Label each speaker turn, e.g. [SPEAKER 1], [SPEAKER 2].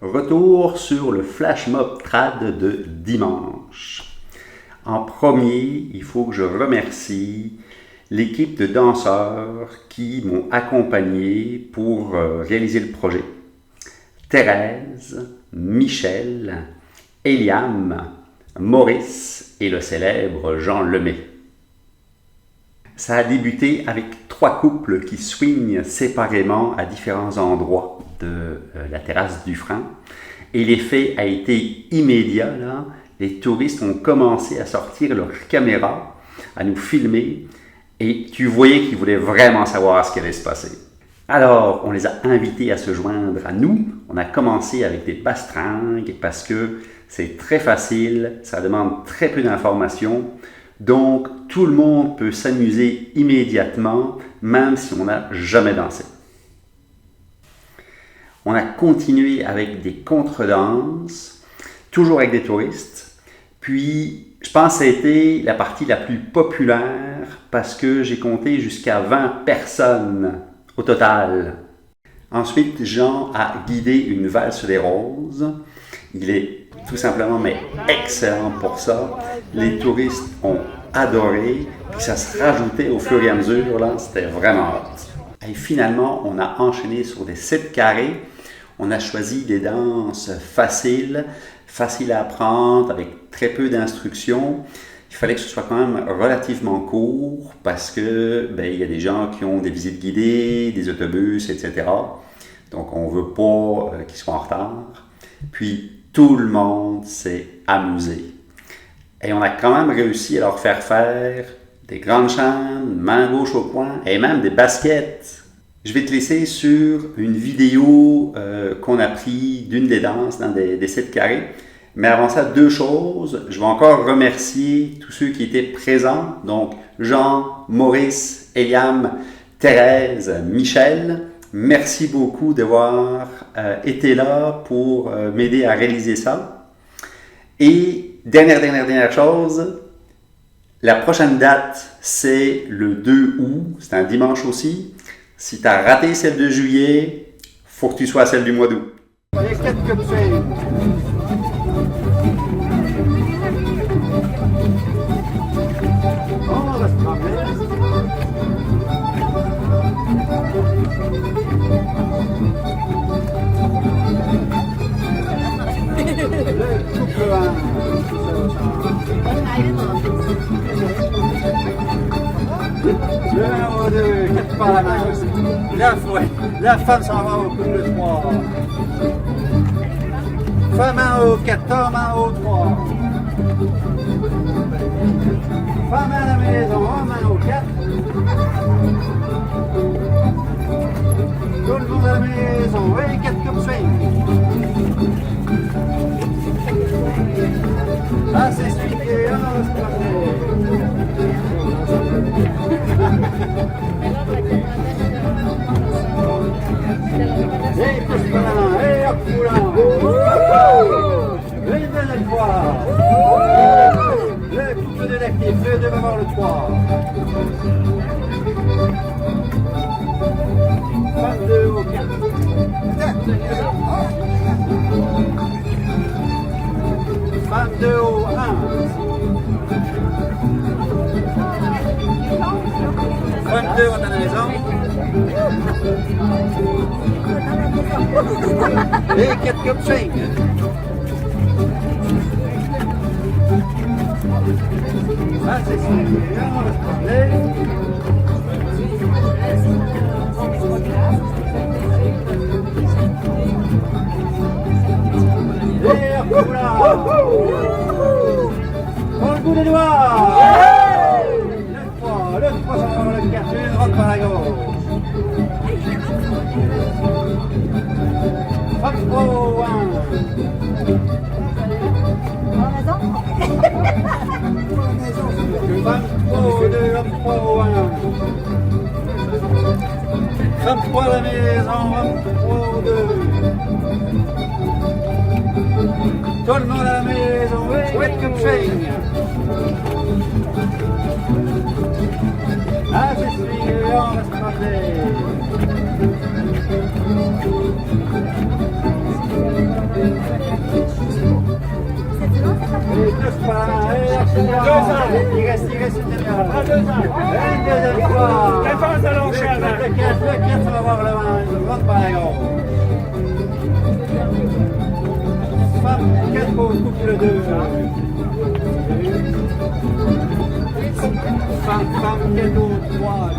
[SPEAKER 1] Retour sur le flash mob trad de dimanche. En premier, il faut que je remercie l'équipe de danseurs qui m'ont accompagné pour réaliser le projet. Thérèse, Michel, Eliam, Maurice et le célèbre Jean Lemay. Ça a débuté avec 3 couples qui swingent séparément à différents endroits de la terrasse du Franc. Et l'effet a été immédiat, là. Les touristes ont commencé à sortir leurs caméras, à nous filmer, et tu voyais qu'ils voulaient vraiment savoir ce qui allait se passer. Alors, on les a invités à se joindre à nous. On a commencé avec des bastringues parce que c'est très facile, ça demande très peu d'informations. Donc, tout le monde peut s'amuser immédiatement, même si on n'a jamais dansé. On a continué avec des contredanses, toujours avec des touristes. Puis, je pense que ça a été la partie la plus populaire parce que j'ai compté jusqu'à 20 personnes au total. Ensuite, Jean a guidé une valse des roses. Il est tout simplement excellent pour ça. Les touristes ont adoré, puis ça se rajoutait au fur et à mesure, là, c'était vraiment hot. Et finalement, on a enchaîné sur des 7 carrés. On a choisi des danses faciles à apprendre, avec très peu d'instructions. Il fallait que ce soit quand même relativement court parce que il y a des gens qui ont des visites guidées, des autobus, etc. Donc on ne veut pas qu'ils soient en retard. Puis tout le monde s'est amusé. Et on a quand même réussi à leur faire faire des grandes chaînes, main gauche au coin et même des baskets. Je vais te laisser sur une vidéo qu'on a pris d'une des danses dans des 7 carrés. Mais avant ça, 2 choses. Je vais encore remercier tous ceux qui étaient présents. Donc, Jean, Maurice, Eliam, Thérèse, Michel. Merci beaucoup d'avoir été là pour m'aider à réaliser ça. Et dernière chose, la prochaine date, c'est le 2 août. C'est un dimanche aussi. Si tu as raté celle de juillet, il faut que tu sois à celle du mois d'août.
[SPEAKER 2] Le 4 par la main. La femme s'en va au couple de 3. Femme 1 au 4, homme 1 au 3. Femme à la maison, homme 1 au 4. Tout le monde à la maison, oui, 4 comme swing. Ah, c'est celui qui est c'est parfait. Et pousse par la main, et hop, poulain. Et une deuxième fois. Le couple de l'actif, le 2 va voir le 3. 22 au 4. 22 au 1. 22 à la maison. Et 4 comme 5. Ah, c'est ça. On va se promener. Et hop là. Prends le bout des doigts. Le 3 s'en va le 4, une rentre par la gauche. Hop, 3 au 1. Femme 3 au 2, hop, 3 au 1. Femme 3 à la maison, hop, 3 au 2. Tout le monde à la maison, oui, comme swing. Ah, c'est celui, on va se promener. Il reste une dernière. Une deuxième fois.
[SPEAKER 3] Défense à l'enchaîne.
[SPEAKER 2] Le 4, ça va avoir le ventre par la gorge. Femme 4 au couple 2. Femme 4 au 3.